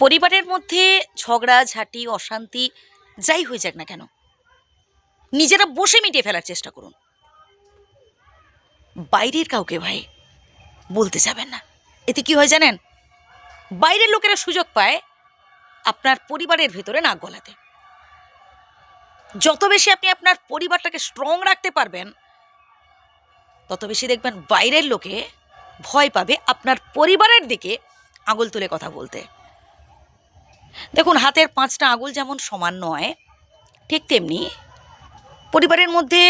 পরিবারের মধ্যে ঝগড়া ঝাঁটি অশান্তি যাই হয়ে যাক না কেন, নিজেরা বসে মিটিয়ে ফেলার চেষ্টা করুন। বাইরের কাউকে ভাই বলতে যাবেন না। এতে কি হয় জানেন? বাইরের লোকেরা সুযোগ পায় আপনার পরিবারের ভেতরে নাক গলাতে। যত বেশি আপনি আপনার পরিবারটাকে স্ট্রং রাখতে পারবেন, তত বেশি দেখবেন বাইরের লোকে ভয় পাবে আপনার পরিবারের দিকে আঙুল তুলে কথা বলতে। দেখুন, হাতের 5টা আঙুল যেমন সমান নয়, ঠিক তেমনি পরিবারের মধ্যে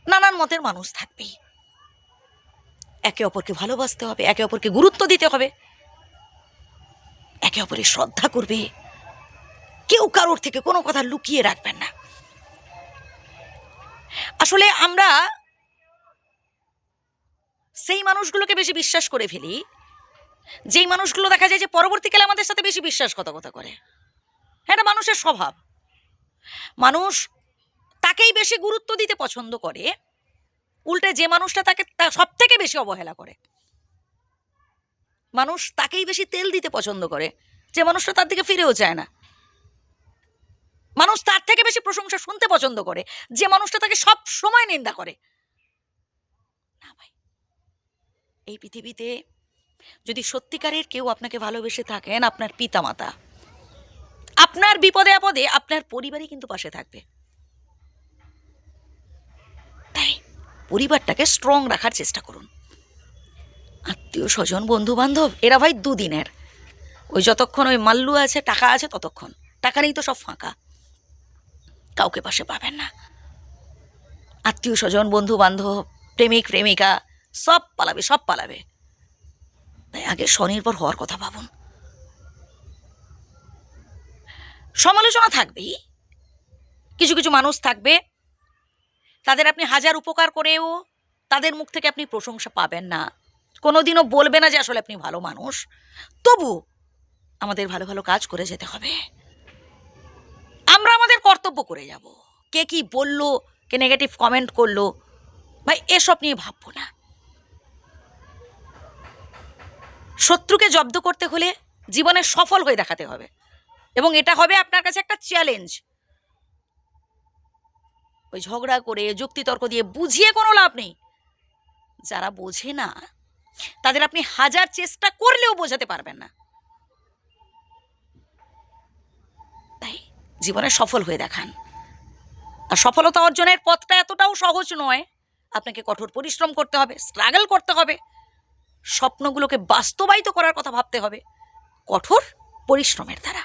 নানান মতের মানুষ থাকবেই। একে অপরকে ভালোবাসতে হবে, একে অপরকে গুরুত্ব দিতে হবে, একে অপরের শ্রদ্ধা করবে। কেউ কারোর থেকে কোনো কথা লুকিয়ে রাখবেন না। আসলে আমরা সেই মানুষগুলোকে বেশি বিশ্বাস করে ফেলি, যেই মানুষগুলো দেখা যায় যে পরবর্তীকালে আমাদের সাথে বেশি বিশ্বাসঘাতকতা করে। এটা মানুষের স্বভাব। মানুষ তাকেই বেশি গুরুত্ব দিতে পছন্দ করে, উল্টে যে মানুষটা তাকে সব থেকে বেশি অবহেলা করে। মানুষ তাকেই বেশি তেল দিতে পছন্দ করে, যে মানুষটা তার দিকে ফিরেও চায় না। মানুষ তার থেকে বেশি প্রশংসা শুনতে পছন্দ করে, যে মানুষটা তাকে সব সময় নিন্দা করে। না ভাই, এই পৃথিবীতে যদি সত্যিকারের কেউ আপনাকে ভালোবেসে থাকেন, আপনার পিতামাতা, আপনার বিপদে আপদে আপনার পরিবারই কিন্তু পাশে থাকবে। তাই পরিবারটাকে স্ট্রং রাখার চেষ্টা করুন। আত্মীয় স্বজন বন্ধু বান্ধব এরা ভাই দুদিনের। ওই যতক্ষণ ওই মাল্লু আছে, টাকা আছে, ততক্ষণ। টাকা নেই তো সব ফাঁকা, কাউকে পাশে পাবেন না। আত্মীয় স্বজন বন্ধু বান্ধব প্রেমিক প্রেমিকা সব পালাবে, সব পালাবে। তাই আগে স্বনির্ভর হওয়ার কথা ভাবুন। সমালোচনা থাকবেই, কিছু কিছু মানুষ থাকবে, তাদের আপনি হাজার উপকার করেও তাদের মুখ থেকে আপনি প্রশংসা পাবেন না, কোনোদিনও বলবে না যে আসলে আপনি ভালো মানুষ। তবু আমাদের ভালো ভালো কাজ করে যেতে হবে। আমরা আমাদের কর্তব্য করে যাব। কে কি বললো, কে নেগেটিভ কমেন্ট করলো, ভাই এসব নিয়ে ভাববো না। শত্রুকে জব্দ করতে হলে জীবনে সফল হয়ে দেখাতে হবে, এবং এটা হবে আপনার কাছে একটা চ্যালেঞ্জ। ওই ঝগড়া করে যুক্তিতর্ক দিয়ে বুঝিয়ে কোনো লাভ নেই। যারা বোঝে না তাদের আপনি হাজার চেষ্টা করলেও বোঝাতে পারবেন না। তাই জীবনে সফল হয়ে দেখান। আর সফলতা অর্জনের পথটা এতটাও সহজ নয়। আপনাকে কঠোর পরিশ্রম করতে হবে, স্ট্রাগল করতে হবে, স্বপ্নগুলোকে বাস্তবায়িত করার কথা ভাবতে হবে কঠোর পরিশ্রমের দ্বারা।